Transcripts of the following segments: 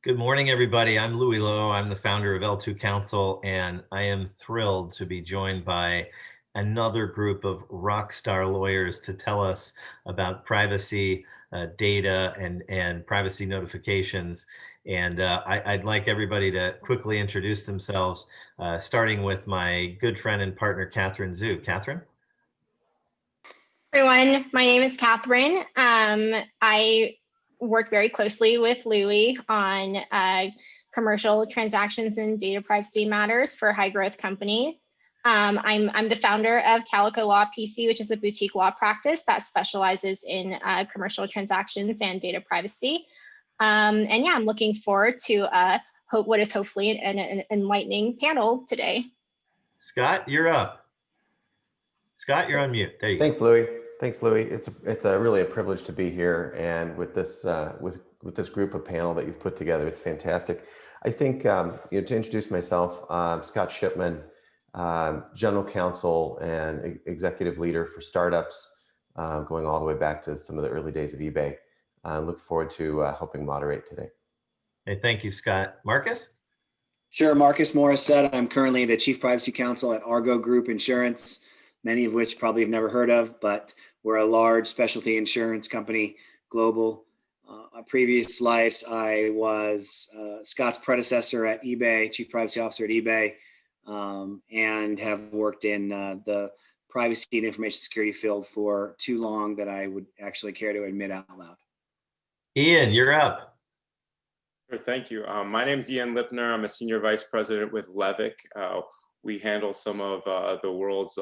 Good morning, everybody. I'm Louis Lehot. I'm the founder of L2 Counsel, and I am thrilled to be joined by another group of rock star lawyers to tell us about privacy, data, and privacy notifications. And I'd like everybody to quickly introduce themselves, starting with my good friend and partner, Catherine Zhu. Catherine? Everyone, my name is Catherine. I work very closely with Louis on commercial transactions and data privacy matters for high growth companies. I'm the founder of Calico Law PC, which is a boutique law practice that specializes in commercial transactions and data privacy. And yeah, I'm looking forward to what is hopefully an enlightening panel today. Scott, you're up. Scott, you're on mute. There you go. Thanks, Louis. Thanks, Louis. It's really a privilege to be here, and with this with this group of panel that you've put together, it's fantastic. I think to introduce myself, Scott Shipman, General Counsel and Executive Leader for startups, going all the way back to some of the early days of eBay. Look forward to helping moderate today. Hey, thank you, Scott. Marcus? Sure, Marcus Morisette. I'm currently the Chief Privacy Counsel at Argo Group Insurance, many of which probably have never heard of, but we're a large specialty insurance company, global. Previous lives, I was Scott's predecessor at eBay, Chief Privacy Officer at eBay, and have worked in the privacy and information security field for too long that I would actually care to admit out loud. Ian, you're up. Sure, thank you. My name is Ian Lipner. I'm a Senior Vice President with Levick. We handle some of the world's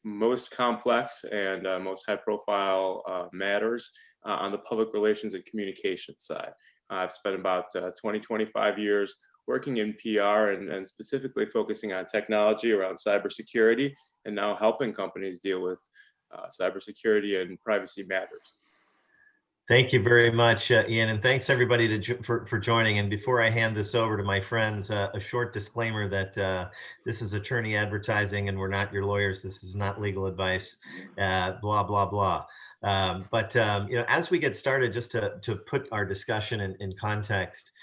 most complex and most high-profile matters on the public relations and communications side. I've spent about 25 years working in PR and specifically focusing on technology around cybersecurity, and now helping companies deal with cybersecurity and privacy matters. Thank you very much, Ian, and thanks everybody for joining. And before I hand this over to my friends, a short disclaimer that this is attorney advertising and we're not your lawyers. This is not legal advice, blah, blah, blah. But as we get started, just to put our discussion in context,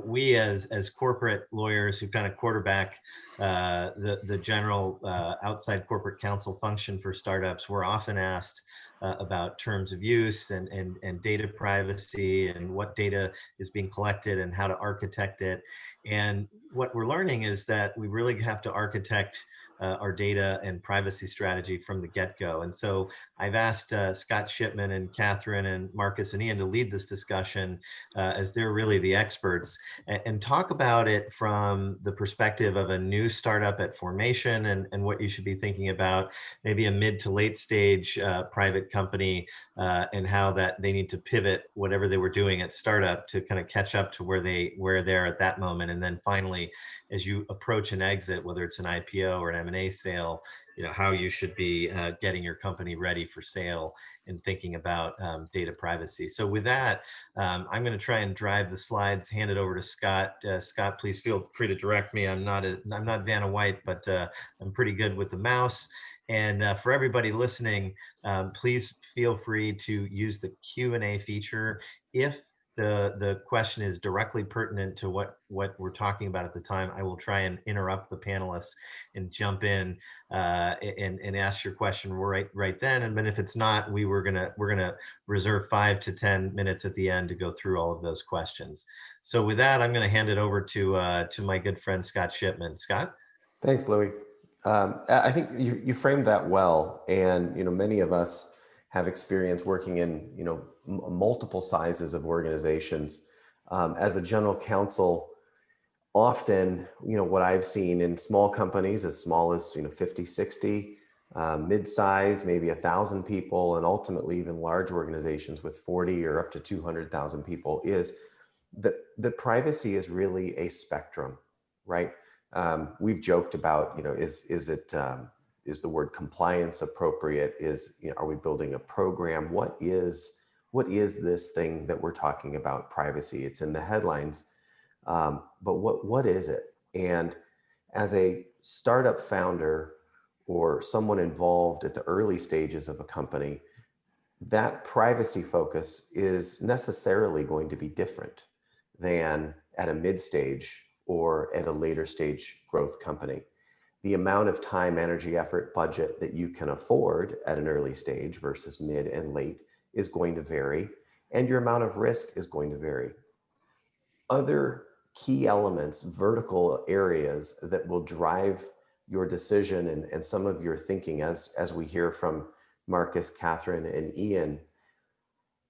we as corporate lawyers who kind of quarterback the general outside corporate counsel function for startups, we're often asked about terms of use and data privacy and what data is being collected and how to architect it. And what we're learning is that we really have to architect our data and privacy strategy from the get-go. And so I've asked Scott Shipman and Catherine and Marcus and Ian to lead this discussion as they're really the experts and talk about it from the perspective of a new startup at formation and what you should be thinking about, maybe a mid to late stage private company and how that they need to pivot whatever they were doing at startup to kind of catch up to where they're at that moment. And then finally, as you approach an exit, whether it's an IPO or an M&A sale, how you should be getting your company ready for sale and thinking about data privacy. So with that, I'm going to try and drive the slides, hand it over to Scott. Scott, please feel free to direct me. I'm not Vanna White, but I'm pretty good with the mouse. And for everybody listening, please feel free to use the Q&A feature. If the question is directly pertinent to what we're talking about at the time, I will try and interrupt the panelists and jump in and ask your question right then. And then if it's not, we're gonna reserve 5 to 10 minutes at the end to go through all of those questions. So with that, I'm gonna hand it over to my good friend Scott Shipman. Scott. Thanks, Louis. I think you framed that well, and many of us have experience working in multiple sizes of organizations. As a general counsel, often what I've seen in small companies as small as 50, 60, mid-size, maybe 1,000 people, and ultimately even large organizations with 40 or up to 200,000 people, is that the privacy is really a spectrum, right? We've joked about is the word compliance appropriate? Are we building a program? What is this thing that we're talking about, privacy? It's in the headlines, but what is it? And as a startup founder or someone involved at the early stages of a company, that privacy focus is necessarily going to be different than at a mid-stage or at a later stage growth company. The amount of time, energy, effort, budget that you can afford at an early stage versus mid and late is going to vary, and your amount of risk is going to vary. Other key elements, vertical areas that will drive your decision and some of your thinking, as we hear from Marcus, Catherine, and Ian,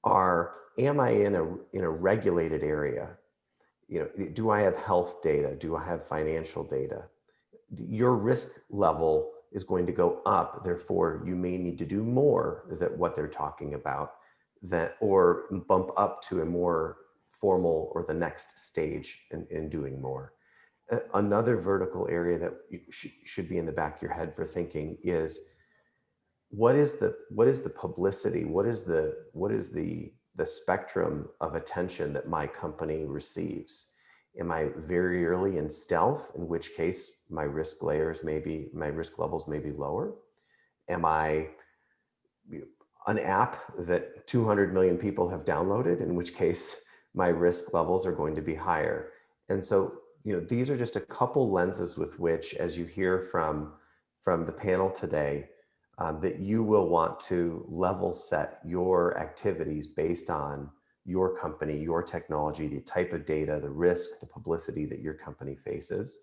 are, am I in a regulated area? Do I have health data? Do I have financial data? Your risk level is going to go up. Therefore, you may need to do more than what they're talking about, or bump up to a more formal or the next stage in doing more. Another vertical area that you should be in the back of your head for thinking is, what is the publicity? What is the spectrum of attention that my company receives? Am I very early in stealth, in which case my risk levels may be lower? Am I an app that 200 million people have downloaded, in which case my risk levels are going to be higher? And so, these are just a couple lenses with which, as you hear from the panel today, that you will want to level set your activities based on your company, your technology, the type of data, the risk, the publicity that your company faces.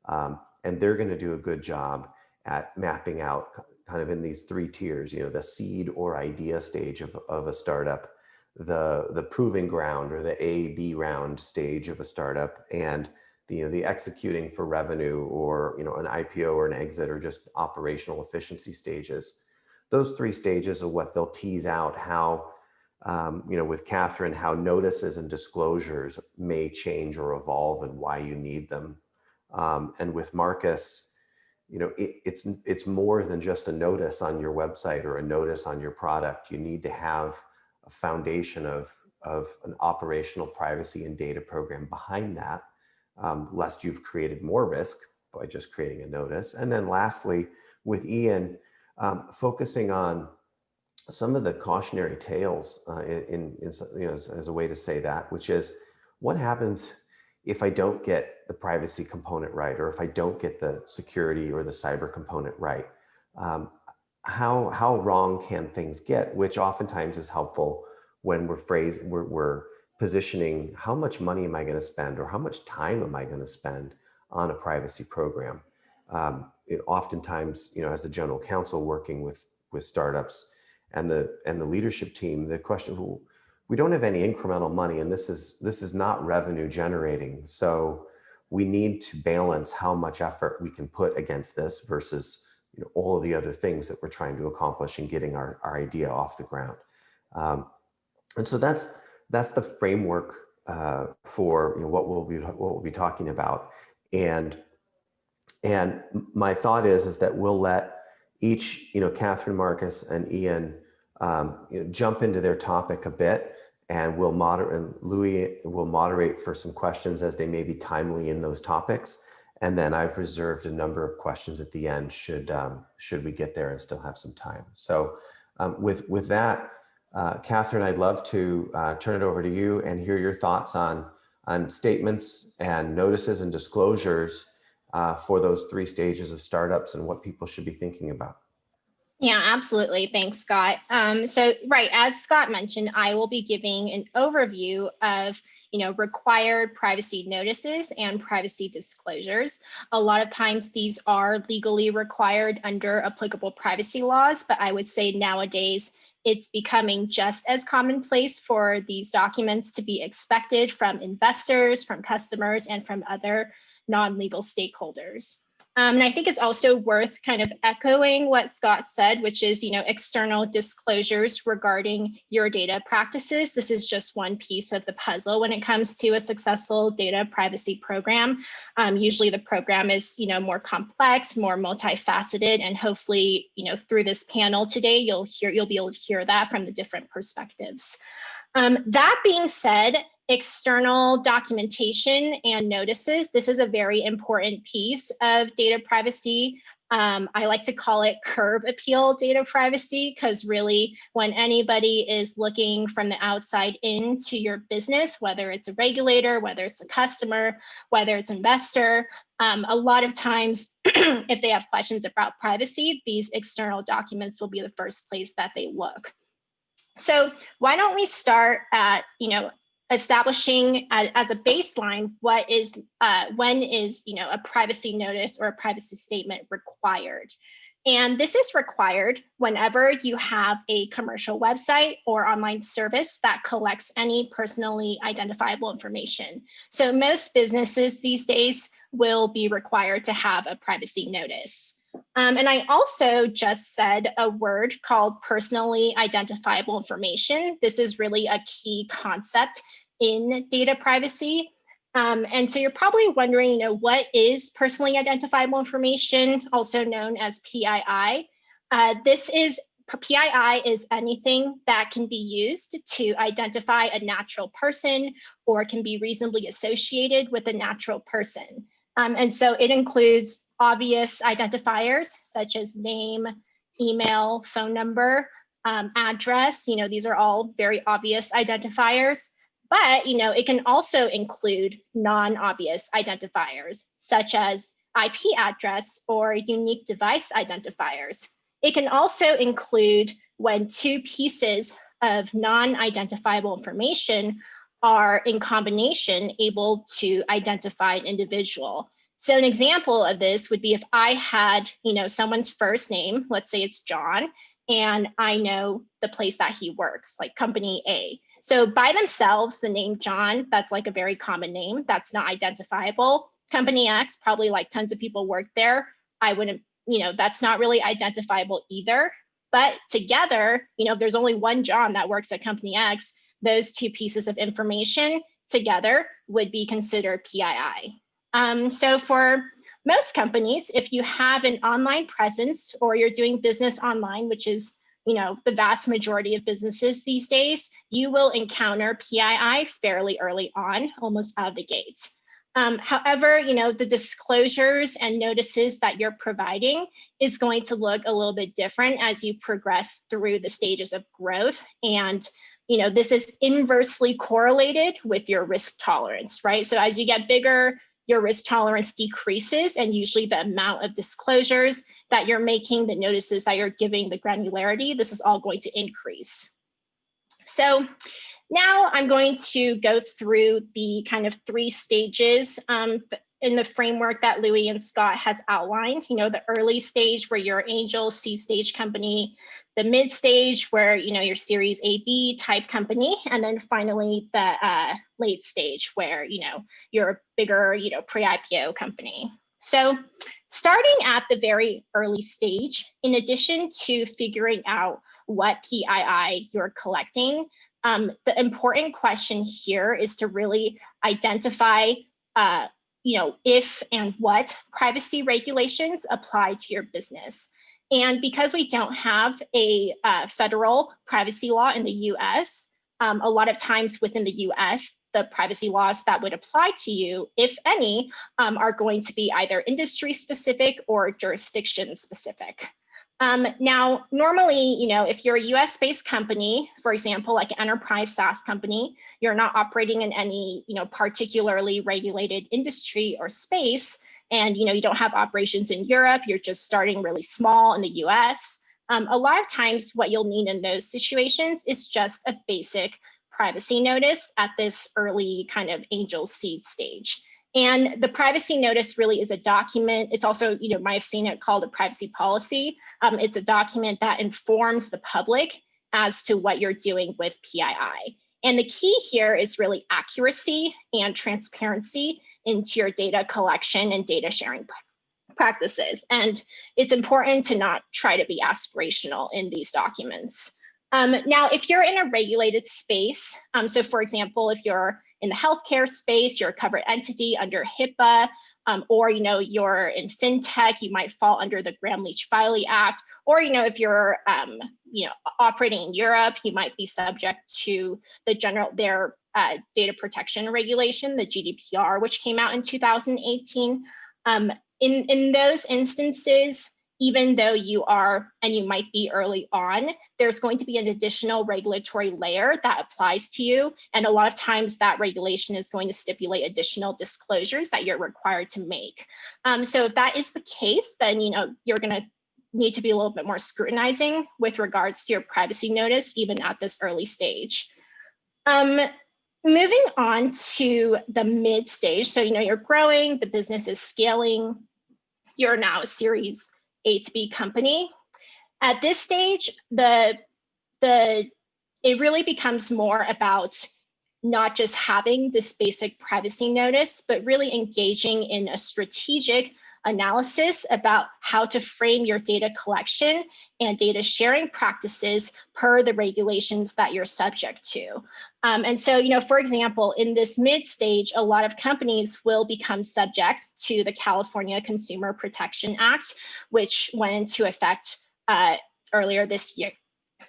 And they're going to do a good job at mapping out kind of in these three tiers, the seed or idea stage of a startup, the proving ground or the A/B round stage of a startup, and the executing for revenue or an IPO or an exit or just operational efficiency stages. Those three stages are what they'll tease out how, with Catherine, how notices and disclosures may change or evolve and why you need them. And with Marcus, it's more than just a notice on your website or a notice on your product. You need to have a foundation of an operational privacy and data program behind that, lest you've created more risk by just creating a notice. And then lastly, with Ian, focusing on some of the cautionary tales as a way to say that, which is, what happens if I don't get the privacy component right, or if I don't get the security or the cyber component right? How wrong can things get? Which oftentimes is helpful when we're positioning, how much money am I going to spend, or how much time am I going to spend on a privacy program? Oftentimes, as the general counsel working with startups and the leadership team, the question, we don't have any incremental money, and this is not revenue generating. So we need to balance how much effort we can put against this versus all of the other things that we're trying to accomplish in getting our idea off the ground. And so that's the framework for what we'll be talking about. And my thought is that we'll let each, Catherine, Marcus, and Ian jump into their topic a bit, and we'll moderate, and Louis will moderate for some questions as they may be timely in those topics. And then I've reserved a number of questions at the end should we get there and still have some time. So with that, Catherine, I'd love to turn it over to you and hear your thoughts on statements and notices and disclosures for those three stages of startups and what people should be thinking about. Yeah, absolutely. Thanks, Scott. So, right, as Scott mentioned, I will be giving an overview of required privacy notices and privacy disclosures. A lot of times these are legally required under applicable privacy laws, but I would say nowadays it's becoming just as commonplace for these documents to be expected from investors, from customers, and from other non-legal stakeholders. And I think it's also worth kind of echoing what Scott said, which is, external disclosures regarding your data practices. This is just one piece of the puzzle when it comes to a successful data privacy program. Usually the program is, more complex, more multifaceted, and hopefully, through this panel today, you'll be able to hear that from the different perspectives. That being said, external documentation and notices, this is a very important piece of data privacy I like to call it curb appeal data privacy, because really when anybody is looking from the outside into your business, whether it's a regulator, whether it's a customer, whether it's an investor, a lot of times if they have questions about privacy, these external documents will be the first place that they look. So why don't we start at, establishing as a baseline what is when is a privacy notice or a privacy statement required. And this is required whenever you have a commercial website or online service that collects any personally identifiable information. So most businesses these days will be required to have a privacy notice. And I also just said a word called personally identifiable information. This is really a key concept in data privacy. And so you're probably wondering, what is personally identifiable information, also known as PII? PII is anything that can be used to identify a natural person or can be reasonably associated with a natural person. And so it includes obvious identifiers such as name, email, phone number, address. These are all very obvious identifiers. But it can also include non-obvious identifiers, such as IP address or unique device identifiers. It can also include when two pieces of non-identifiable information are in combination able to identify an individual. So an example of this would be if I had, someone's first name, let's say it's John, and I know the place that he works, like company A. So by themselves, the name John, that's like a very common name. That's not identifiable. Company X, probably like tons of people work there. I wouldn't, that's not really identifiable either. But together, if there's only one John that works at company X, those two pieces of information together would be considered PII. So for most companies, if you have an online presence or you're doing business online, which is the vast majority of businesses these days, you will encounter PII fairly early on, almost out of the gate. However, the disclosures and notices that you're providing is going to look a little bit different as you progress through the stages of growth. And this is inversely correlated with your risk tolerance, right? So as you get bigger, your risk tolerance decreases, and usually the amount of disclosures that you're making, the notices that you're giving, the granularity, this is all going to increase. So now I'm going to go through the kind of 3 stages in the framework that Louis and Scott has outlined. The early stage where you're angel seed stage company, the mid stage where you're series A/B type company, and then finally the late stage where you're a bigger pre-IPO company. So starting at the very early stage, in addition to figuring out what PII you're collecting, the important question here is to really identify if and what privacy regulations apply to your business. And because we don't have a federal privacy law in the US, a lot of times within the US, the privacy laws that would apply to you, if any, are going to be either industry specific or jurisdiction specific. Now, normally, if you're a US-based company, for example, like an enterprise SaaS company, you're not operating in any, particularly regulated industry or space, and you don't have operations in Europe, you're just starting really small in the US. A lot of times what you'll need in those situations is just a basic privacy notice at this early kind of angel seed stage. And the privacy notice really is a document. It's also, might have seen it called a privacy policy. It's a document that informs the public as to what you're doing with PII. And the key here is really accuracy and transparency into your data collection and data sharing practices. And it's important to not try to be aspirational in these documents. Now, if you're in a regulated space, so for example, if you're in the healthcare space, you're a covered entity under HIPAA, or you're in fintech, you might fall under the Gramm-Leach-Bliley Act, or if you're operating in Europe, you might be subject to their data protection regulation, the GDPR, which came out in 2018. In those instances, even though you are, and you might be early on, there's going to be an additional regulatory layer that applies to you. And a lot of times that regulation is going to stipulate additional disclosures that you're required to make. So if that is the case, then you're going to need to be a little bit more scrutinizing with regards to your privacy notice, even at this early stage. Moving on to the mid stage. So, you're growing, the business is scaling, you're now a Series A to B company. At this stage, it really becomes more about not just having this basic privacy notice, but really engaging in a strategic analysis about how to frame your data collection and data sharing practices per the regulations that you're subject to. And so, for example, in this mid stage, a lot of companies will become subject to the California Consumer Protection Act, which went into effect earlier this year.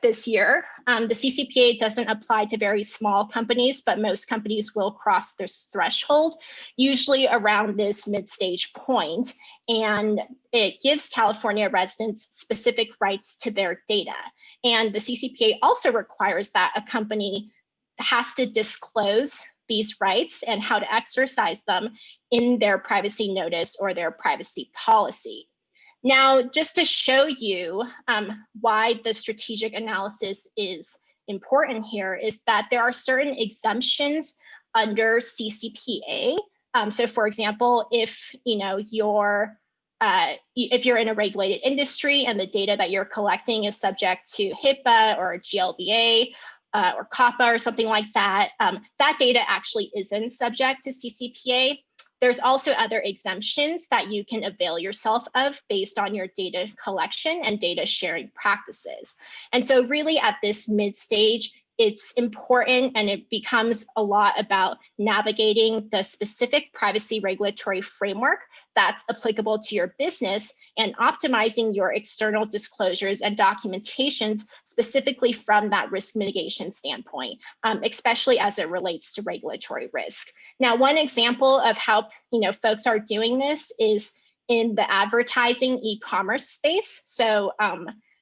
The CCPA doesn't apply to very small companies, but most companies will cross this threshold, usually around this mid-stage point, and it gives California residents specific rights to their data. And the CCPA also requires that a company has to disclose these rights and how to exercise them in their privacy notice or their privacy policy. Now, just to show you why the strategic analysis is important here is that there are certain exemptions under CCPA. So for example, if you're in a regulated industry and the data that you're collecting is subject to HIPAA or GLBA or COPPA or something like that, that data actually isn't subject to CCPA. There's also other exemptions that you can avail yourself of based on your data collection and data sharing practices. And so really at this mid stage, it's important, and it becomes a lot about navigating the specific privacy regulatory framework that's applicable to your business and optimizing your external disclosures and documentations specifically from that risk mitigation standpoint, especially as it relates to regulatory risk. Now, one example of how folks are doing this is in the advertising e-commerce space. So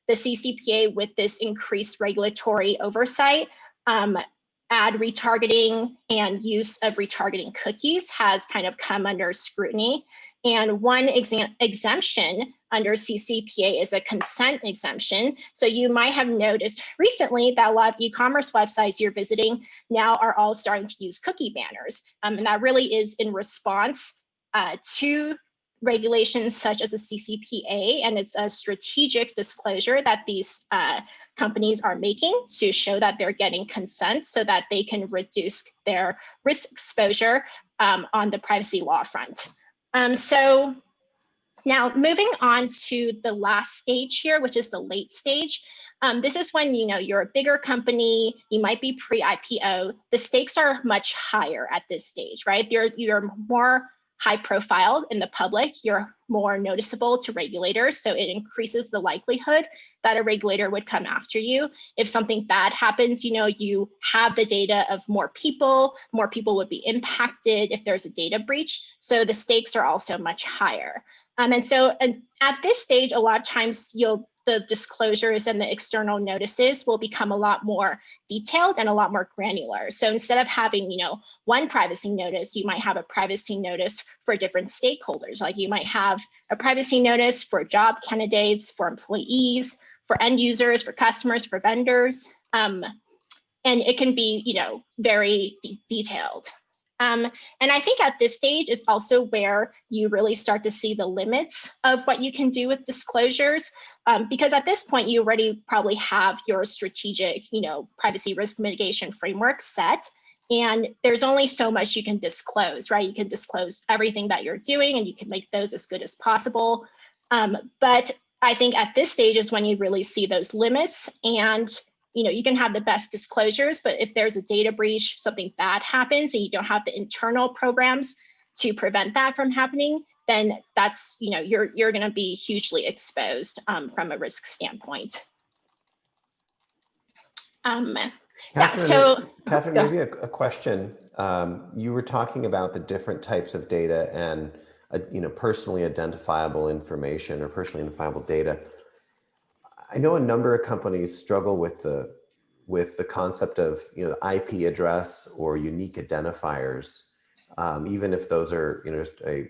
the CCPA, with this increased regulatory oversight, ad retargeting and use of retargeting cookies has kind of come under scrutiny. And one exemption under CCPA is a consent exemption. So you might have noticed recently that a lot of e-commerce websites you're visiting now are all starting to use cookie banners. And that really is in response to regulations such as the CCPA, and it's a strategic disclosure that these companies are making to show that they're getting consent so that they can reduce their risk exposure on the privacy law front. So now moving on to the last stage here, which is the late stage. This is when you're a bigger company, you might be pre-IPO. The stakes are much higher at this stage, right? You're more high profile in the public, you're more noticeable to regulators, so it increases the likelihood that a regulator would come after you. If something bad happens, you have the data of more people would be impacted if there's a data breach, so the stakes are also much higher. And at this stage, a lot of times the disclosures and the external notices will become a lot more detailed and a lot more granular. So instead of having, one privacy notice, you might have a privacy notice for different stakeholders. Like you might have a privacy notice for job candidates, for employees, for end users, for customers, for vendors. And it can be, very detailed. And I think at this stage is also where you really start to see the limits of what you can do with disclosures, because at this point you already probably have your strategic, privacy risk mitigation framework set, and there's only so much you can disclose, right? You can disclose everything that you're doing and you can make those as good as possible. But I think at this stage is when you really see those limits, and you can have the best disclosures, but if there's a data breach, something bad happens and you don't have the internal programs to prevent that from happening, then that's, you're going to be hugely exposed from a risk standpoint. Catherine, maybe a question. You were talking about the different types of data and personally identifiable information or personally identifiable data. I know a number of companies struggle with the concept of IP address or unique identifiers, even if those are just a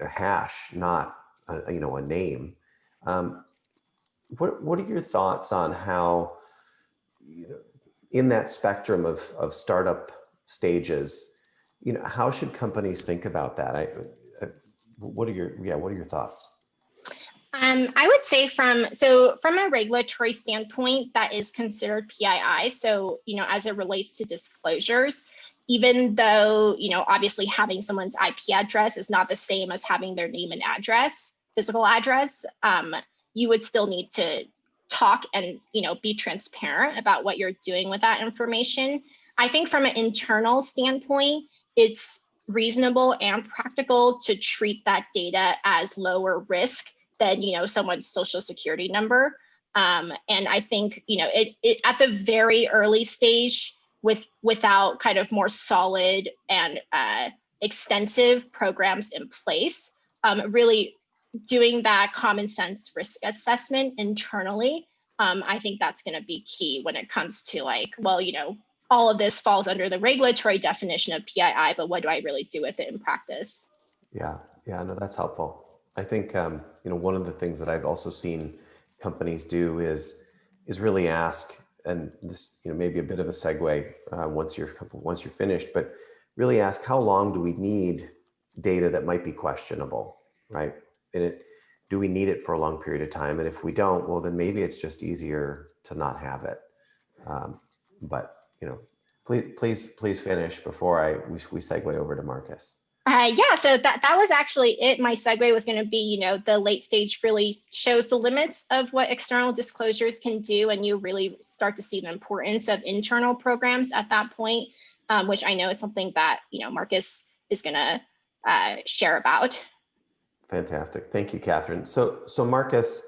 hash, not a name. What are your thoughts on how in that spectrum of startup stages, how should companies think about that? What are your thoughts? I would say from a regulatory standpoint, that is considered PII. So, as it relates to disclosures, even though, obviously having someone's IP address is not the same as having their name and address, physical address, you would still need to talk and, be transparent about what you're doing with that information. I think from an internal standpoint, it's reasonable and practical to treat that data as lower risk than someone's social security number. And I think it at the very early stage without kind of more solid and extensive programs in place, really doing that common sense risk assessment internally, I think that's going to be key when it comes to all of this falls under the regulatory definition of PII, but what do I really do with it in practice? Yeah, no, that's helpful. I think one of the things that I've also seen companies do is really ask, and this maybe a bit of a segue once you're finished, but really ask, how long do we need data that might be questionable, right? And do we need it for a long period of time? And if we don't, well, then maybe it's just easier to not have it. But please finish before we segue over to Marcus. Yeah, so that was actually it. My segue was going to be, the late stage really shows the limits of what external disclosures can do, and you really start to see the importance of internal programs at that point, which I know is something that Marcus is going to share about. Fantastic, thank you, Catherine. So Marcus,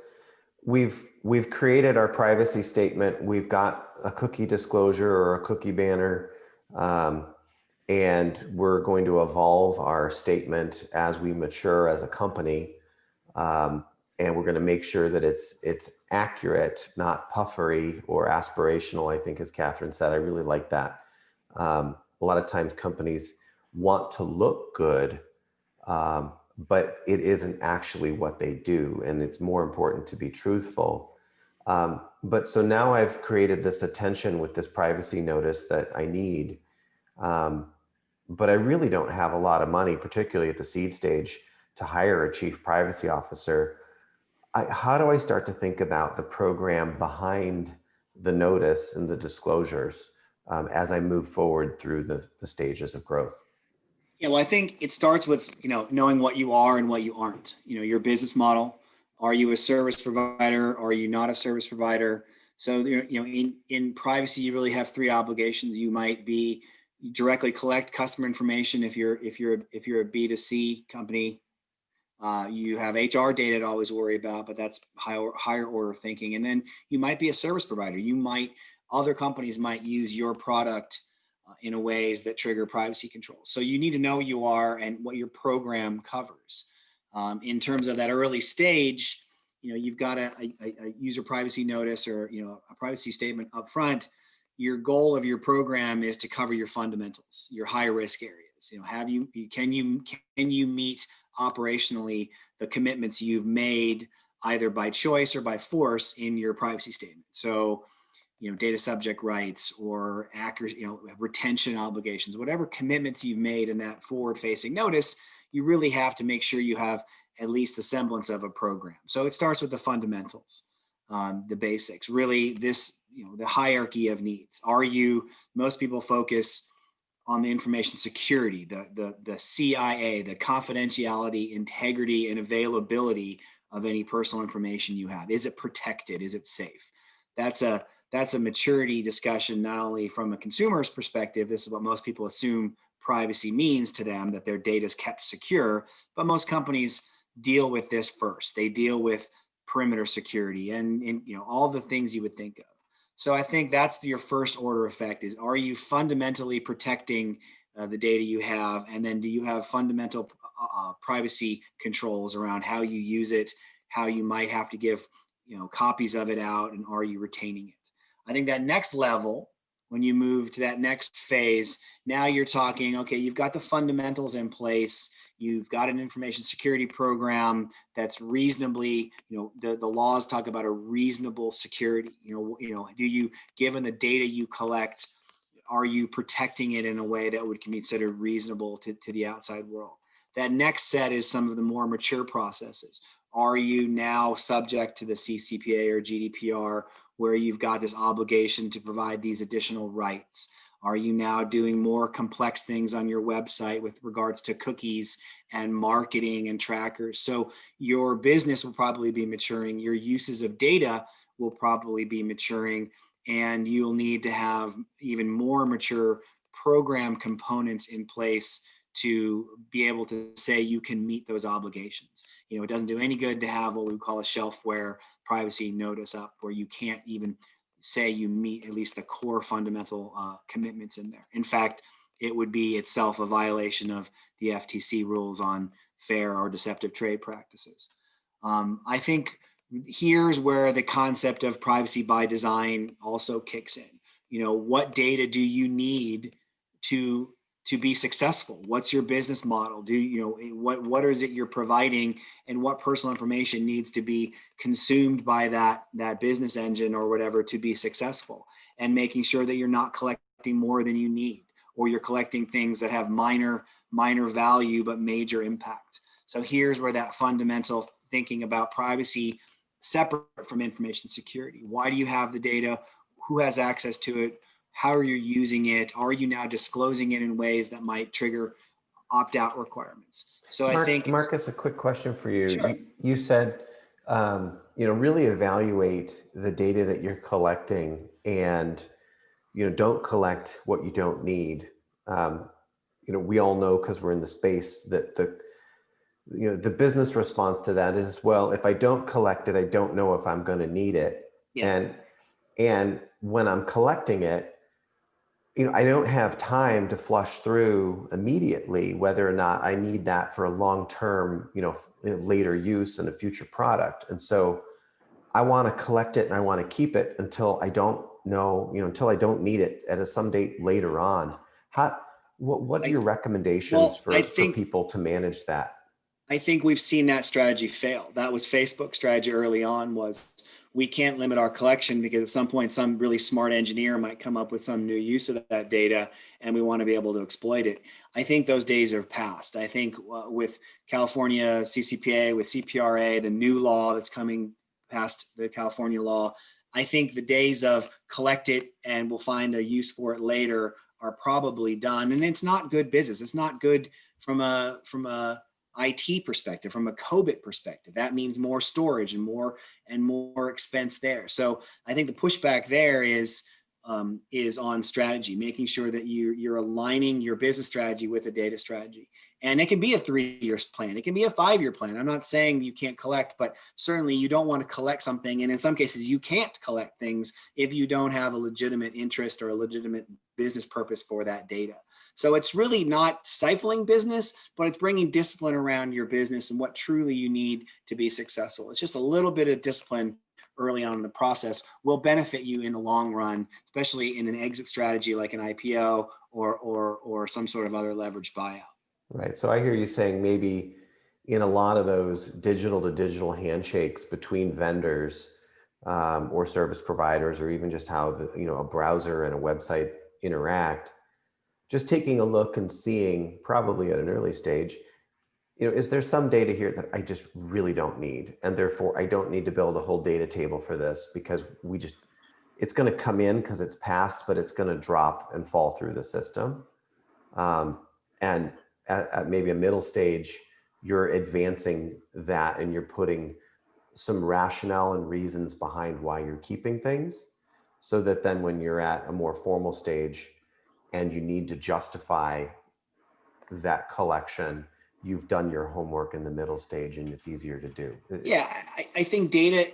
we've created our privacy statement. We've got a cookie disclosure or a cookie banner. And we're going to evolve our statement as we mature as a company. And we're going to make sure that it's accurate, not puffery or aspirational, I think, as Catherine said. I really like that. A lot of times companies want to look good, but it isn't actually what they do. And it's more important to be truthful. But so now I've created this attention with this privacy notice that I need. But I really don't have a lot of money, particularly at the seed stage, to hire a chief privacy officer. How do I start to think about the program behind the notice and the disclosures as I move forward through the stages of growth? Yeah, well, I think it starts with, knowing what you are and what you aren't. Your business model. Are you a service provider? Are you not a service provider? So, in privacy, you really have three obligations. You might be directly collect customer information if you're a B2C company. You have HR data to always worry about, but that's higher order thinking. And then you might be a service provider. Other companies might use your product in ways that trigger privacy controls. So you need to know who you are and what your program covers. In terms of that early stage, you've got a user privacy notice or a privacy statement up front. Your goal of your program is to cover your fundamentals, your high risk areas. Can you meet operationally the commitments you've made either by choice or by force in your privacy statement? So, data subject rights or accurate, retention obligations, whatever commitments you've made in that forward-facing notice, you really have to make sure you have at least a semblance of a program. So it starts with the fundamentals, the basics. Really, the hierarchy of needs. Most people focus on the information security, the CIA, the confidentiality, integrity, and availability of any personal information you have. Is it protected? Is it safe? That's a maturity discussion, not only from a consumer's perspective. This is what most people assume privacy means to them, that their data is kept secure, but most companies deal with this first. They deal with perimeter security and all the things you would think of. So I think that's your first order effect is, are you fundamentally protecting the data you have? And then do you have fundamental privacy controls around how you use it, how you might have to give, copies of it out, and are you retaining it? I think that next level, when you move to that next phase, now you're talking, okay, you've got the fundamentals in place. You've got an information security program that's reasonably, the laws talk about a reasonable security. Do you, given the data you collect, are you protecting it in a way that would be considered reasonable to the outside world? That next set is some of the more mature processes. Are you now subject to the CCPA or GDPR, where you've got this obligation to provide these additional rights? Are you now doing more complex things on your website with regards to cookies and marketing and trackers? So your business will probably be maturing. Your uses of data will probably be maturing, and you'll need to have even more mature program components in place to be able to say you can meet those obligations. It doesn't do any good to have what we call a shelfware privacy notice up, where you can't even say you meet at least the core fundamental commitments in there. In fact, it would be itself a violation of the FTC rules on fair or deceptive trade practices. I think here's where the concept of privacy by design also kicks in. What data do you need to be successful? What's your business model? What is it you're providing, and what personal information needs to be consumed by that business engine or whatever to be successful? And making sure that you're not collecting more than you need, or you're collecting things that have minor value but major impact. So here's where that fundamental thinking about privacy separate from information security. Why do you have the data? Who has access to it? How are you using it? Are you now disclosing it in ways that might trigger opt-out requirements? So I think— Marcus, a quick question for you. Sure. You said, really evaluate the data that you're collecting, and, don't collect what you don't need. We all know, because we're in the space, that the business response to that is, well, if I don't collect it, I don't know if I'm going to need it. Yeah. And when I'm collecting it, I don't have time to flush through immediately whether or not I need that for a long-term, later use in a future product. And so I want to collect it and I want to keep it until I don't know, until I don't need it at some date later on. What are your recommendations for people to manage that? I think we've seen that strategy fail. That was Facebook's strategy early on, was we can't limit our collection because at some point some really smart engineer might come up with some new use of that data, and we want to be able to exploit it. I think those days are past. I think with California CCPA, with CPRA, the new law that's coming past the California law, I think the days of collect it and we'll find a use for it later are probably done. And it's not good business. It's not good from a IT perspective, from a COBIT perspective. That means more storage and more expense there. So I think the pushback there is on strategy, making sure that you're aligning your business strategy with a data strategy. And it can be a 3-year plan. It can be a 5-year plan. I'm not saying you can't collect, but certainly you don't want to collect something. And in some cases, you can't collect things if you don't have a legitimate interest or a legitimate business purpose for that data. So it's really not stifling business, but it's bringing discipline around your business and what truly you need to be successful. It's just a little bit of discipline early on in the process will benefit you in the long run, especially in an exit strategy like an IPO or some sort of other leveraged buyout. Right. So I hear you saying maybe in a lot of those digital to digital handshakes between vendors or service providers, or even just how a browser and a website interact, just taking a look and seeing, probably at an early stage, is there some data here that I just really don't need, and therefore I don't need to build a whole data table for this, because it's going to come in because it's passed, but it's going to drop and fall through the system. And at maybe a middle stage, you're advancing that and you're putting some rationale and reasons behind why you're keeping things, so that then when you're at a more formal stage and you need to justify that collection, you've done your homework in the middle stage and it's easier to do. Yeah, I think data,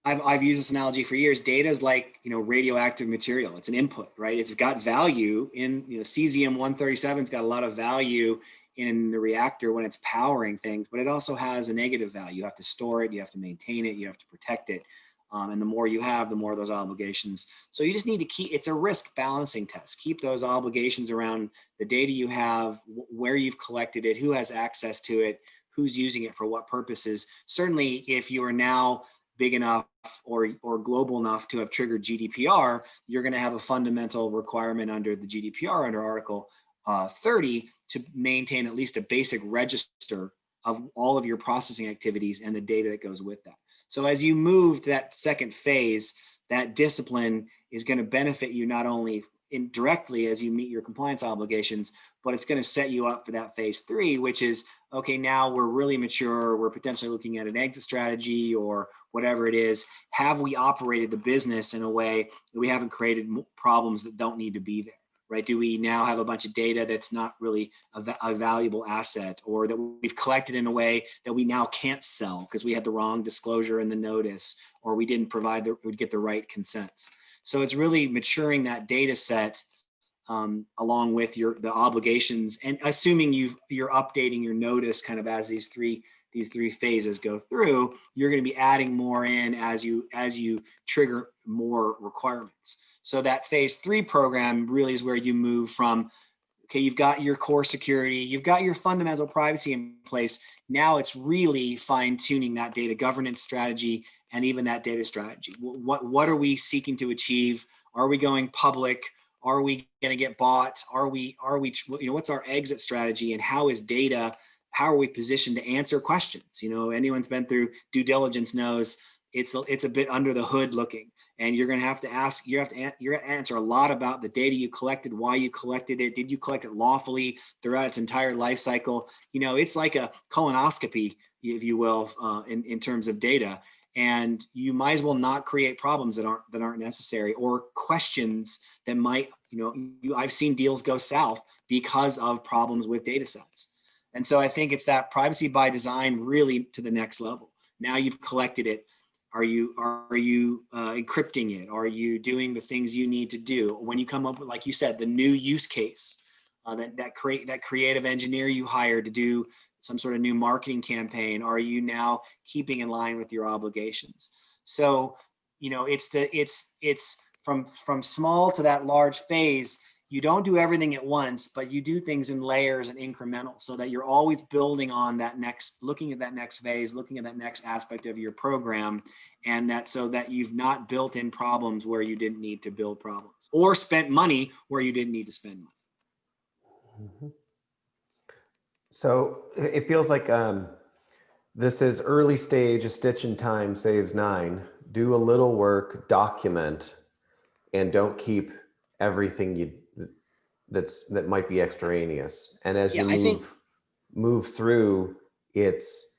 I've used this analogy for years. Data is like, radioactive material. It's an input, right? It's got value in, cesium-137's got a lot of value in the reactor when it's powering things, but it also has a negative value. You have to store it, you have to maintain it, you have to protect it. And the more you have, the more those obligations. So you just need to keep, it's a risk balancing test. Keep those obligations around the data you have, where you've collected it, who has access to it, who's using it for what purposes. Certainly, if you are now big enough or global enough to have triggered GDPR, you're going to have a fundamental requirement under the GDPR, under Article 30, to maintain at least a basic register of all of your processing activities and the data that goes with that. So as you move to that second phase, that discipline is going to benefit you not only indirectly as you meet your compliance obligations, but it's going to set you up for that phase 3, which is, okay, now we're really mature, we're potentially looking at an exit strategy or whatever it is. Have we operated the business in a way that we haven't created problems that don't need to be there? Right? Do we now have a bunch of data that's not really a valuable asset, or that we've collected in a way that we now can't sell because we had the wrong disclosure in the notice, or we didn't provide we'd get the right consents? So it's really maturing that data set along with the obligations, and assuming you're updating your notice kind of as these three phases go through, you're going to be adding more in as you trigger more requirements. So that phase 3 program really is where you move from, okay, you've got your core security, you've got your fundamental privacy in place. Now it's really fine tuning that data governance strategy and even that data strategy. What are we seeking to achieve? Are we going public? Are we going to get bought? Are we, what's our exit strategy, and how are we positioned to answer questions? Anyone's been through due diligence knows it's a bit under the hood looking, and you're going to have to answer a lot about the data you collected, why you collected it, did you collect it lawfully throughout its entire life cycle? It's like a colonoscopy, if you will, in terms of data. And you might as well not create problems that aren't necessary, or questions that might, I've seen deals go south because of problems with data sets. And so I think it's that privacy by design really to the next level. Now you've collected it. Are you encrypting it? Are you doing the things you need to do? When you come up with, like you said, the new use case, that creative engineer you hired to do some sort of new marketing campaign, are you now keeping in line with your obligations? So, it's from small to that large phase. You don't do everything at once, but you do things in layers and incremental, so that you're always building on looking at that next phase, looking at that next aspect of your program, and so that you've not built in problems where you didn't need to build problems, or spent money where you didn't need to spend money. Mm-hmm. So it feels like this is early stage, a stitch in time saves 9. Do a little work, document, and don't keep everything that might be extraneous. And as you move through, it's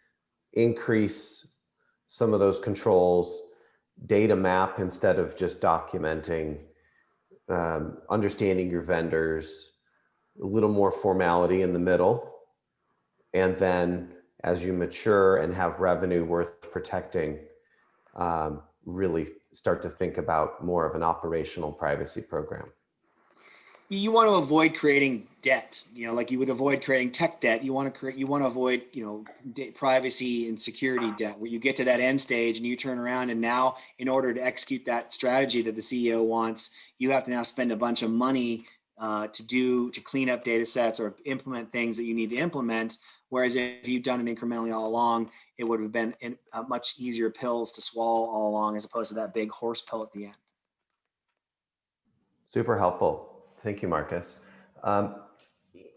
increase some of those controls, data map instead of just documenting, understanding your vendors, a little more formality in the middle. And then as you mature and have revenue worth protecting, really start to think about more of an operational privacy program. You want to avoid creating debt, like you would avoid creating tech debt. You want to avoid, privacy and security debt, where you get to that end stage and you turn around, and now in order to execute that strategy that the CEO wants, you have to now spend a bunch of money to clean up data sets or implement things that you need to implement. Whereas if you've done it incrementally all along, it would have been much easier pills to swallow all along, as opposed to that big horse pill at the end. Super helpful. Thank you, Marcus.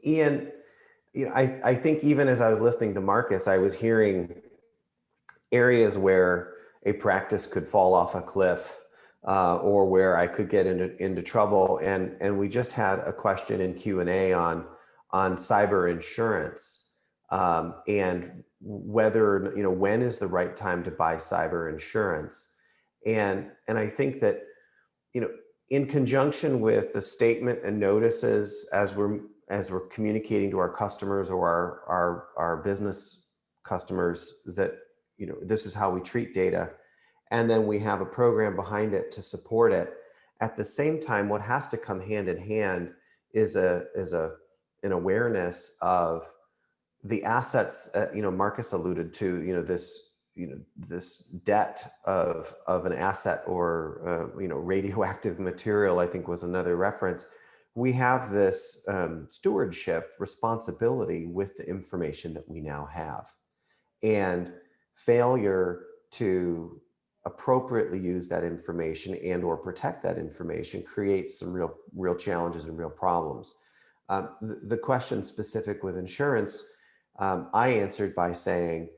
Ian, I think even as I was listening to Marcus, I was hearing areas where a practice could fall off a cliff, or where I could get into trouble. And we just had a question in Q&A on cyber insurance, and whether, when is the right time to buy cyber insurance. And I think that, in conjunction with the statement and notices as we're communicating to our customers or our business customers that, this is how we treat data, and then we have a program behind it to support it. At the same time, what has to come hand in hand is an awareness of the assets, Marcus alluded to, this debt of an asset or, radioactive material, I think was another reference. We have this stewardship responsibility with the information that we now have, and failure to appropriately use that information and or protect that information creates some real challenges and real problems. The question specific with insurance, I answered by saying,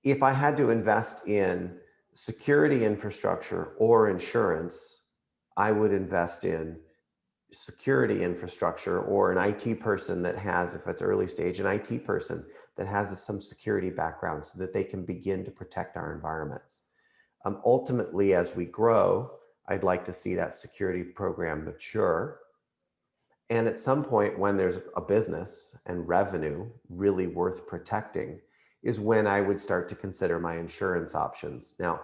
if I had to invest in security infrastructure or insurance, I would invest in security infrastructure, or an IT person that has, if it's early stage, an IT person that has some security background so that they can begin to protect our environments. Ultimately, as we grow, I'd like to see that security program mature. And at some point when there's a business and revenue really worth protecting is when I would start to consider my insurance options. Now,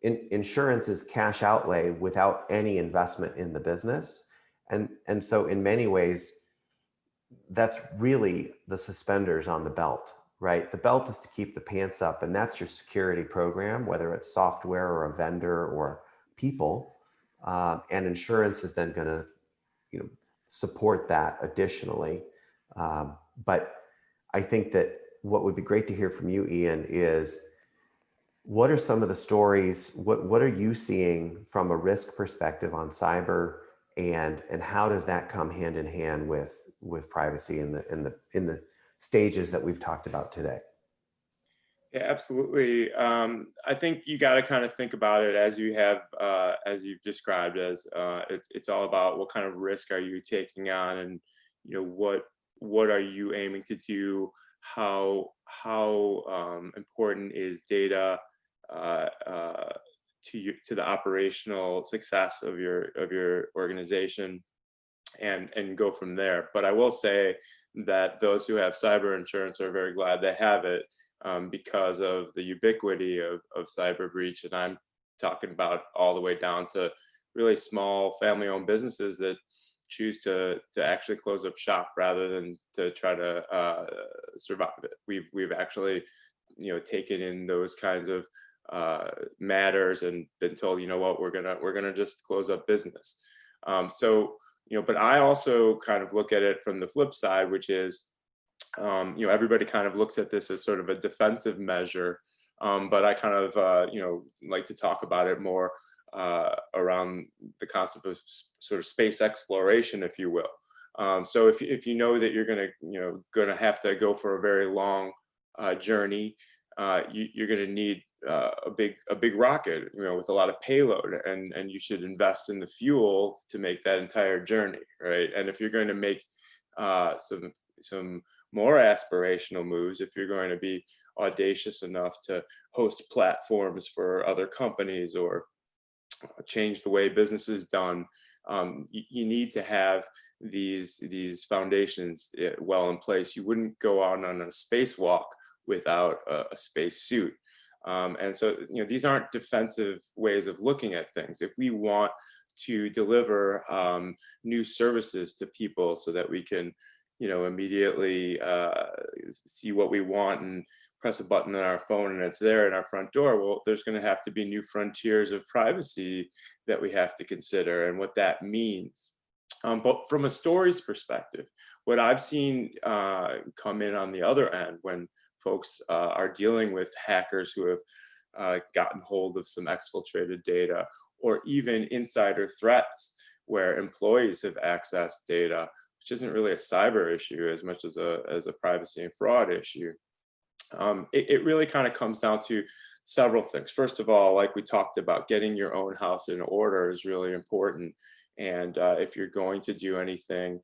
insurance is cash outlay without any investment in the business. And so in many ways, that's really the suspenders on the belt, right? The belt is to keep the pants up, and that's your security program, whether it's software or a vendor or people. And insurance is then going to, support that additionally. But I think that what would be great to hear from you, Ian, is what are some of the stories? What are you seeing from a risk perspective on cyber, and how does that come hand in hand with privacy in the stages that we've talked about today? Yeah, absolutely. I think you got to kind of think about it as you have, as you've described, as it's all about what kind of risk are you taking on, and what are you aiming to do? How important is data to the operational success of your organization, and go from there. But I will say that those who have cyber insurance are very glad they have it, because of the ubiquity of cyber breach. And I'm talking about all the way down to really small family-owned businesses that choose to actually close up shop rather than to try to survive it. We've actually taken in those kinds of matters and been told, what, we're gonna just close up business. But I also kind of look at it from the flip side, which is, everybody kind of looks at this as sort of a defensive measure, but I kind of, like to talk about it more around the concept of sort of space exploration, if you will. So if you know that you're gonna have to go for a very long journey, you're gonna need a big rocket, with a lot of payload, and you should invest in the fuel to make that entire journey, right? And if you're going to make some more aspirational moves, if you're going to be audacious enough to host platforms for other companies or change the way business is done, you need to have these foundations well in place. You wouldn't go on a spacewalk without a space suit. And so, these aren't defensive ways of looking at things. If we want to deliver new services to people so that we can, immediately see what we want and press a button on our phone and it's there in our front door, well, there's going to have to be new frontiers of privacy that we have to consider and what that means. But from a stories perspective, what I've seen come in on the other end when folks are dealing with hackers who have gotten hold of some exfiltrated data, or even insider threats where employees have accessed data, which isn't really a cyber issue as much as a privacy and fraud issue. It really kind of comes down to several things. First of all, like we talked about, getting your own house in order is really important. And if you're going to do anything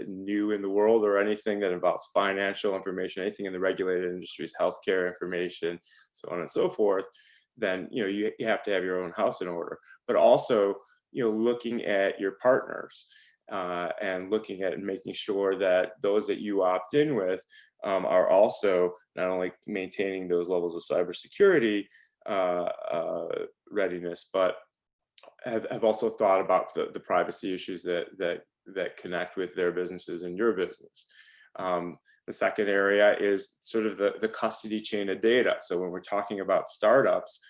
new in the world, or anything that involves financial information, anything in the regulated industries, healthcare information, so on and so forth, then you have to have your own house in order. But also, looking at your partners and looking at and making sure that those that you opt in with are also not only maintaining those levels of cybersecurity readiness, but have also thought about the privacy issues that connect with their businesses and your business. The second area is sort of the custody chain of data. So when we're talking about startups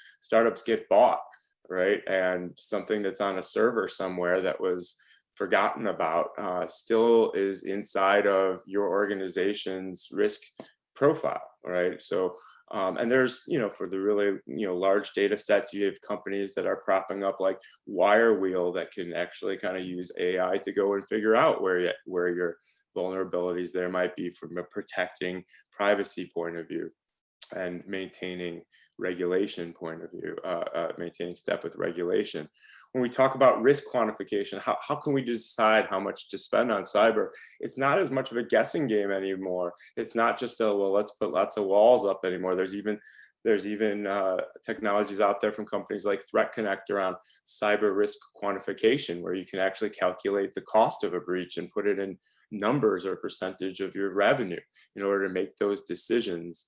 get bought, right? And something that's on a server somewhere that was forgotten about still is inside of your organization's risk profile, right? So, and there's, for the really, large data sets, you have companies that are propping up like Wirewheel that can actually kind of use AI to go and figure out where your vulnerabilities there might be from a protecting privacy point of view and maintaining regulation point of view, maintaining step with regulation. When we talk about risk quantification, how can we decide how much to spend on cyber? It's not as much of a guessing game anymore. It's not just well, let's put lots of walls up anymore. There's even technologies out there from companies like Threat Connect around cyber risk quantification, where you can actually calculate the cost of a breach and put it in numbers or percentage of your revenue in order to make those decisions.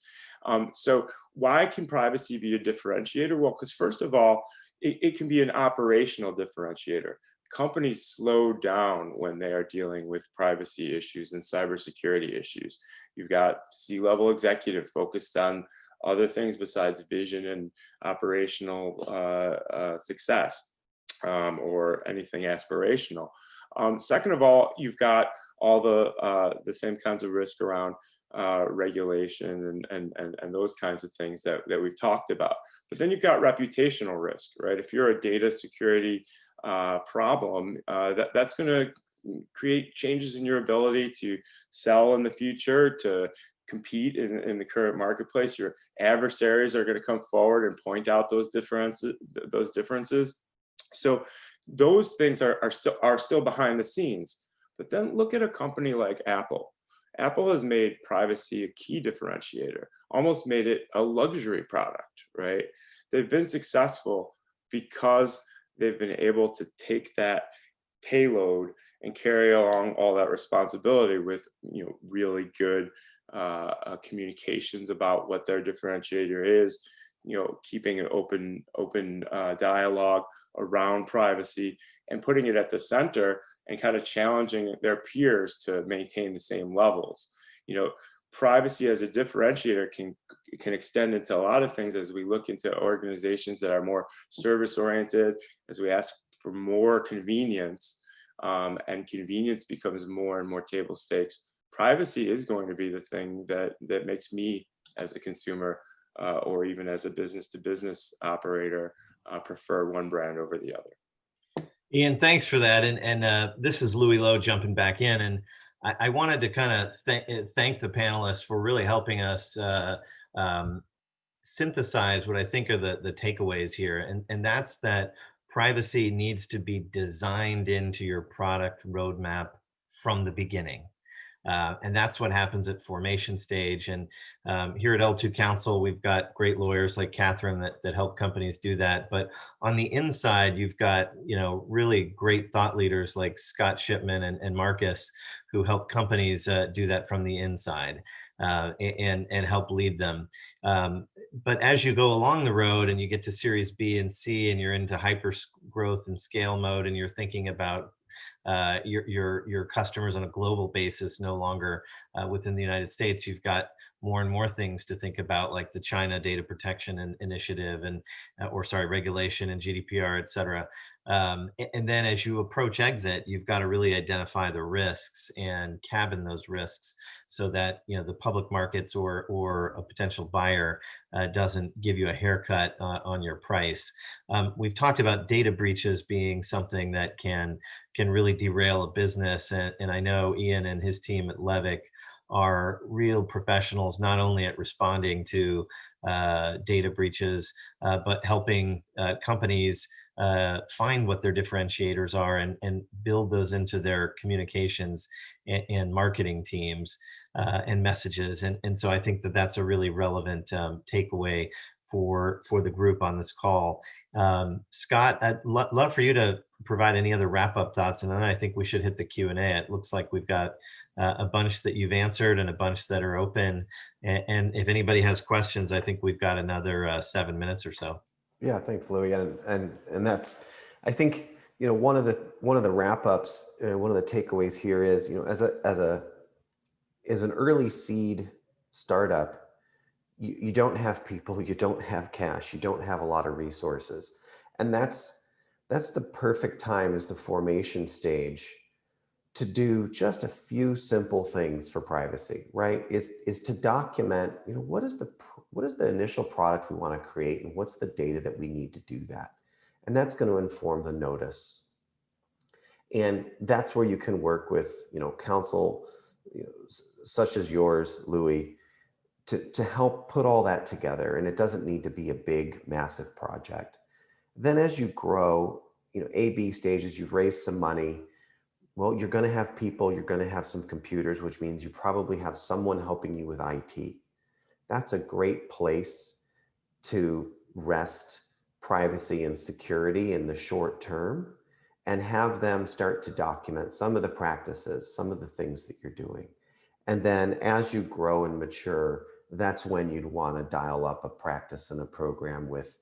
So why can privacy be a differentiator? Well, because first of all, it can be an operational differentiator. Companies slow down when they are dealing with privacy issues and cybersecurity issues. You've got C-level executive focused on other things besides vision and operational success or anything aspirational. Second of all, you've got all the same kinds of risk around regulation and those kinds of things that we've talked about. But then you've got reputational risk, right? If you're a data security problem, that's going to create changes in your ability to sell in the future, to compete in the current marketplace. Your adversaries are going to come forward and point out those differences. So those things are still behind the scenes. But then look at a company like Apple. Apple has made privacy a key differentiator, almost made it a luxury product, right? They've been successful because they've been able to take that payload and carry along all that responsibility with, really good communications about what their differentiator is, keeping an open dialogue around privacy and putting it at the center and kind of challenging their peers to maintain the same levels. Privacy as a differentiator can extend into a lot of things as we look into organizations that are more service oriented, as we ask for more convenience, and convenience becomes more and more table stakes. Privacy is going to be the thing that makes me as a consumer or even as a business to business operator prefer one brand over the other. Ian, thanks for that. And this is Louis Lehot jumping back in. And I wanted to kind of thank the panelists for really helping us synthesize what I think are the takeaways here. And that's that privacy needs to be designed into your product roadmap from the beginning. And that's what happens at formation stage. And here at L2 Counsel, we've got great lawyers like Catherine that help companies do that. But on the inside, you've got really great thought leaders like Scott Shipman and Marcus, who help companies do that from the inside and help lead them. But as you go along the road and you get to Series B and C and you're into hyper growth and scale mode and you're thinking about your customers on a global basis, no longer within the United States, you've got more and more things to think about, like the China Data Protection Initiative and regulation and GDPR, et cetera. And then as you approach exit, you've got to really identify the risks and cabin those risks so that the public markets or a potential buyer doesn't give you a haircut on your price. We've talked about data breaches being something that can really derail a business, and I know Ian and his team at Levick are real professionals, not only at responding to data breaches, but helping companies find what their differentiators are and build those into their communications and marketing teams and messages. And so I think that's a really relevant takeaway for the group on this call. Scott, I'd love for you to provide any other wrap-up thoughts, and then I think we should hit the Q&A. It looks like we've got a bunch that you've answered and a bunch that are open. And if anybody has questions, I think we've got another 7 minutes or so. Yeah, thanks, Louis. And that's, I think, one of the wrap-ups, one of the takeaways here is, as as an early seed startup, you don't have people, you don't have cash, you don't have a lot of resources. And that's the perfect time as the formation stage to do just a few simple things for privacy, right? Is to document, what is the initial product we want to create and what's the data that we need to do that? And that's going to inform the notice. And that's where you can work with, counsel, such as yours, Louis, to help put all that together. And it doesn't need to be a big, massive project. Then as you grow, A/B stages, you've raised some money. Well, you're going to have people, you're going to have some computers, which means you probably have someone helping you with IT. That's a great place to rest privacy and security in the short term and have them start to document some of the practices, some of the things that you're doing. And then as you grow and mature, that's when you'd want to dial up a practice and a program with,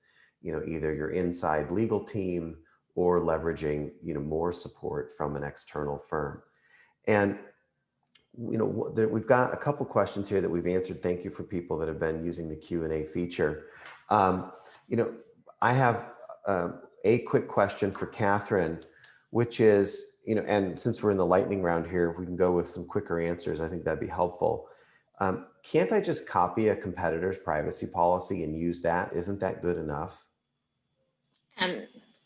either your inside legal team or leveraging, more support from an external firm. And, we've got a couple questions here that we've answered. Thank you for people that have been using the Q&A feature. I have a quick question for Catherine, which is, and since we're in the lightning round here, if we can go with some quicker answers, I think that'd be helpful. Can't I just copy a competitor's privacy policy and use that? Isn't that good enough?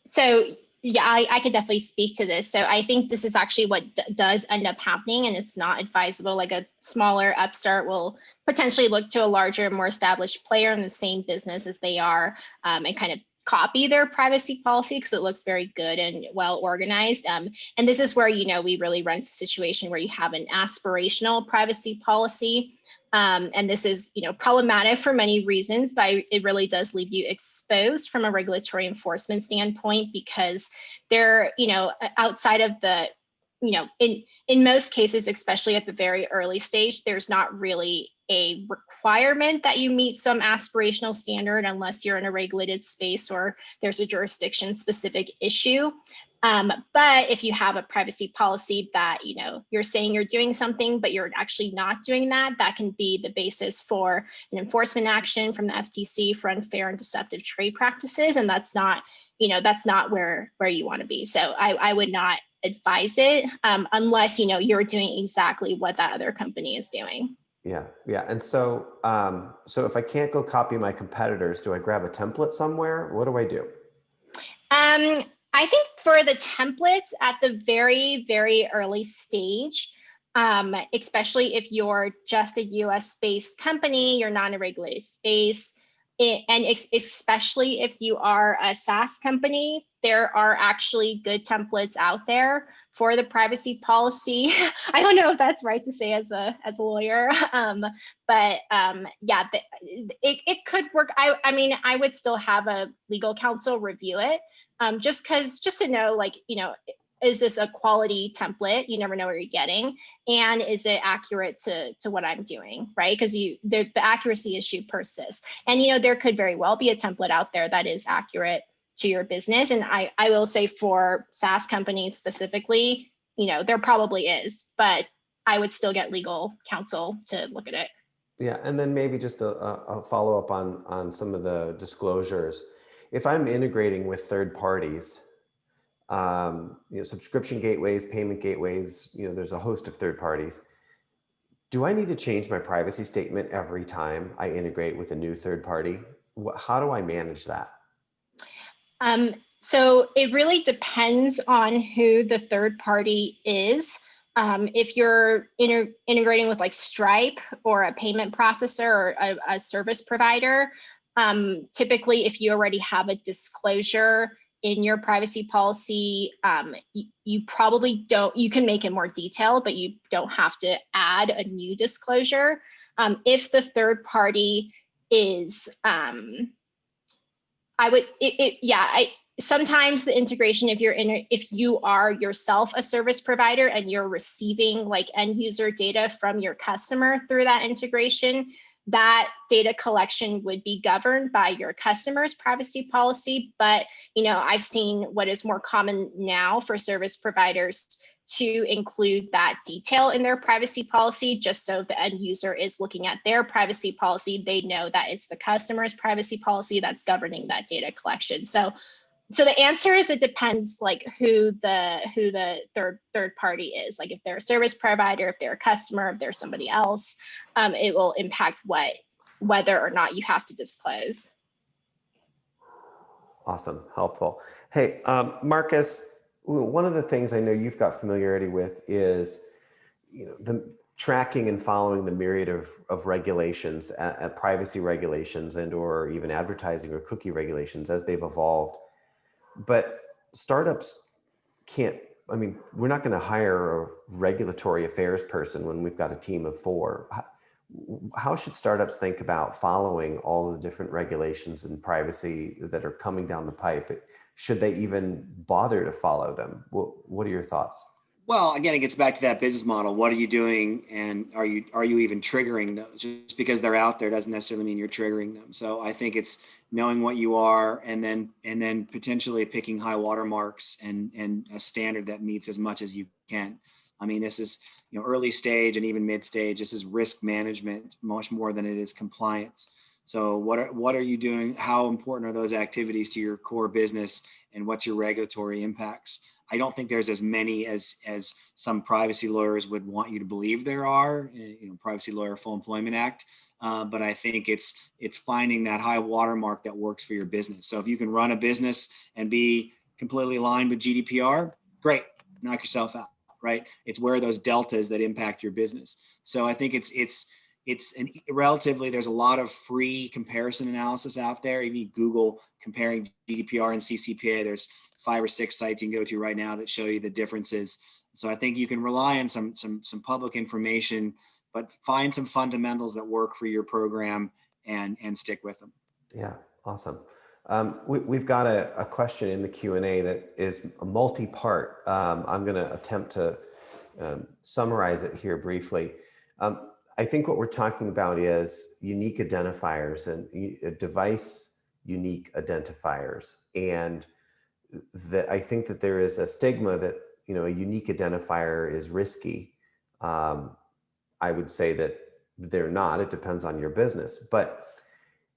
So yeah, I could definitely speak to this. So I think this is actually what does end up happening, and it's not advisable. Like a smaller upstart will potentially look to a larger, more established player in the same business as they are, and kind of copy their privacy policy because it looks very good and well organized. And this is where, we really run into a situation where you have an aspirational privacy policy. And this is, problematic for many reasons, but it really does leave you exposed from a regulatory enforcement standpoint because they're, outside of the, in most cases, especially at the very early stage, there's not really a requirement that you meet some aspirational standard unless you're in a regulated space or there's a jurisdiction specific issue. But if you have a privacy policy that, you're saying you're doing something, but you're actually not doing that, that can be the basis for an enforcement action from the FTC for unfair and deceptive trade practices. And that's not, that's not where you want to be. So I would not advise it unless, you're doing exactly what that other company is doing. Yeah. And so, so if I can't go copy my competitors, do I grab a template somewhere? What do I do? I think for the templates at the very, very early stage, especially if you're just a US-based company, you're not in a regulated space, and especially if you are a SaaS company, there are actually good templates out there for the privacy policy. I don't know if that's right to say as a lawyer, but yeah, it could work. I mean, I would still have a legal counsel review it. Just to know, like, is this a quality template? You never know what you're getting. And is it accurate to what I'm doing, right? Because the accuracy issue persists. And, there could very well be a template out there that is accurate to your business. And I will say for SaaS companies specifically, there probably is, but I would still get legal counsel to look at it. Yeah, and then maybe just a follow up on some of the disclosures. If I'm integrating with third parties, subscription gateways, payment gateways, there's a host of third parties. Do I need to change my privacy statement every time I integrate with a new third party? How do I manage that? So it really depends on who the third party is. If you're integrating with like Stripe or a payment processor or a service provider, typically if you already have a disclosure in your privacy policy, you probably don't, you can make it more detailed, but you don't have to add a new disclosure. If the third party is, sometimes the integration, if you are yourself a service provider and you're receiving like end user data from your customer through that integration, that data collection would be governed by your customer's privacy policy. But, I've seen what is more common now for service providers to include that detail in their privacy policy, just so the end user is looking at their privacy policy, they know that it's the customer's privacy policy that's governing that data collection. So the answer is it depends like who the third party is. Like if they're a service provider, if they're a customer, if they're somebody else, it will impact whether or not you have to disclose. Awesome, helpful. Hey, Marcus, one of the things I know you've got familiarity with is, the tracking and following the myriad of regulations, privacy regulations, and or even advertising or cookie regulations as they've evolved. But startups can't, we're not going to hire a regulatory affairs person when we've got a team of 4. How should startups think about following all the different regulations and privacy that are coming down the pipe? Should they even bother to follow them? What are your thoughts? Well, again, it gets back to that business model. What are you doing, and are you even triggering those? Just because they're out there doesn't necessarily mean you're triggering them. So I think it's knowing what you are, and then potentially picking high watermarks and a standard that meets as much as you can. This is early stage and even mid stage. This is risk management much more than it is compliance. So what are you doing? How important are those activities to your core business, and what's your regulatory impacts? I don't think there's as many as some privacy lawyers would want you to believe there are. Privacy Lawyer Full Employment Act, but I think it's finding that high watermark that works for your business. So if you can run a business and be completely aligned with GDPR, great, knock yourself out, right? It's where those deltas that impact your business. So I think it's relatively, there's a lot of free comparison analysis out there. If you Google comparing GDPR and CCPA, there's 5 or 6 sites you can go to right now that show you the differences. So I think you can rely on some public information, but find some fundamentals that work for your program and stick with them. Yeah, awesome. We've got a question in the Q&A that is a multi-part. I'm going to attempt to summarize it here briefly. I think what we're talking about is unique identifiers and device unique identifiers. And that I think that there is a stigma that, a unique identifier is risky. I would say that they're not. It depends on your business. But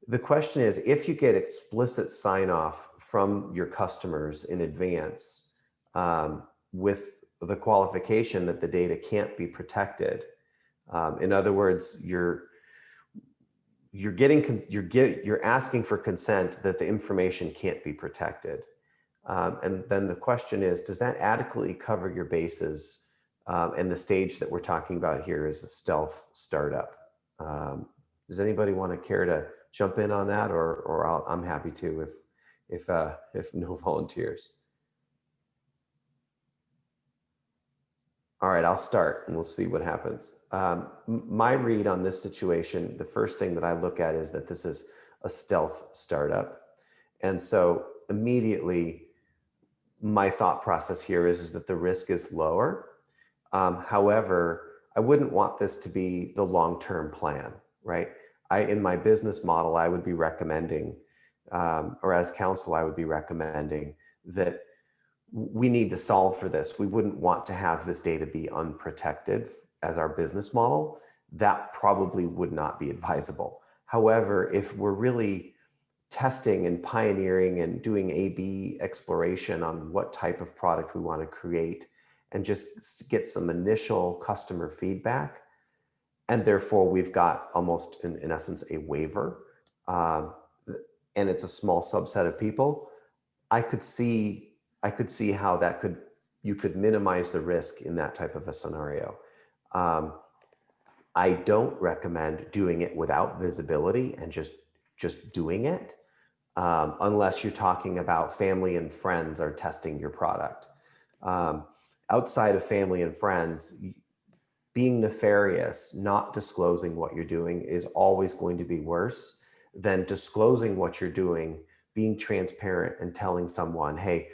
the question is, if you get explicit sign off from your customers in advance with the qualification that the data can't be protected, in other words, you're asking for consent that the information can't be protected. And then the question is, does that adequately cover your bases? And the stage that we're talking about here is a stealth startup. Does anybody want to care to jump in on that, or I'm happy to if no volunteers. All right, I'll start and we'll see what happens. My read on this situation, the first thing that I look at is that this is a stealth startup. And so immediately my thought process here is that the risk is lower. However, I wouldn't want this to be the long-term plan, right? In my business model, I would be recommending, or as counsel, I would be recommending that we need to solve for this. We wouldn't want to have this data be unprotected as our business model. That probably would not be advisable. However, if we're really testing and pioneering and doing A/B exploration on what type of product we want to create and just get some initial customer feedback, and therefore we've got almost in essence a waiver, and it's a small subset of people, I could see how you could minimize the risk in that type of a scenario. I don't recommend doing it without visibility and just doing it, unless you're talking about family and friends are testing your product. Outside of family and friends, being nefarious, not disclosing what you're doing is always going to be worse than disclosing what you're doing, being transparent and telling someone, hey,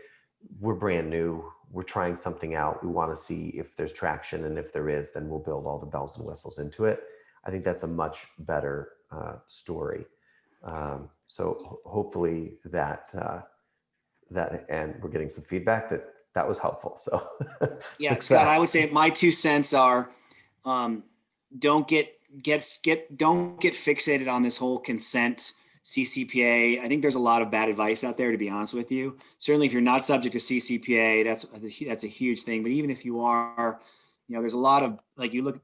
we're brand new, we're trying something out, we want to see if there's traction, and if there is, then we'll build all the bells and whistles into it. I think that's a much better story. So hopefully that and we're getting some feedback that that was helpful. So Yeah, success. Scott, I would say my 2 cents are, don't get fixated on this whole consent CCPA. I think there's a lot of bad advice out there, to be honest with you. Certainly if you're not subject to CCPA, that's a huge thing. But even if you are, there's a lot of, like, you look,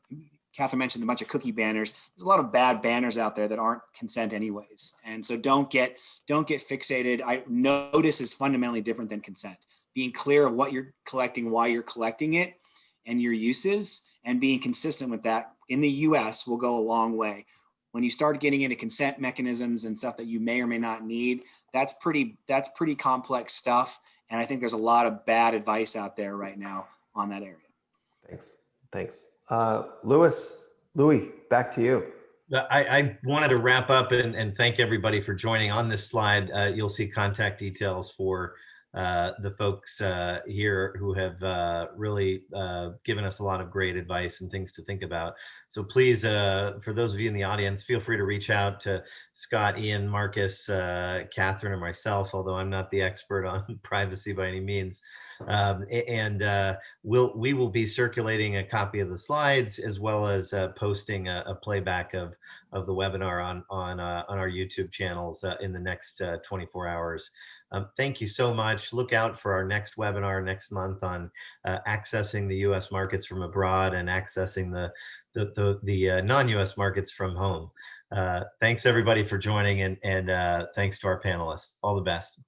Catherine mentioned a bunch of cookie banners. There's a lot of bad banners out there that aren't consent anyways. And so don't get fixated. Notice is fundamentally different than consent. Being clear of what you're collecting, why you're collecting it, and your uses, and being consistent with that in the US will go a long way. When you start getting into consent mechanisms and stuff that you may or may not need, that's pretty complex stuff. And I think there's a lot of bad advice out there right now on that area. Thanks. Louis, back to you. I wanted to wrap up and thank everybody for joining. On this slide. You'll see contact details for the folks here who have really given us a lot of great advice and things to think about. So please, for those of you in the audience, feel free to reach out to Scott, Ian, Marcus, Catherine, or myself, although I'm not the expert on privacy by any means. We will be circulating a copy of the slides, as well as posting a playback of the webinar on our YouTube channels in the next 24 hours. Thank you so much. Look out for our next webinar next month on accessing the U.S. markets from abroad and accessing the non-U.S. markets from home. Thanks everybody for joining, and thanks to our panelists. All the best.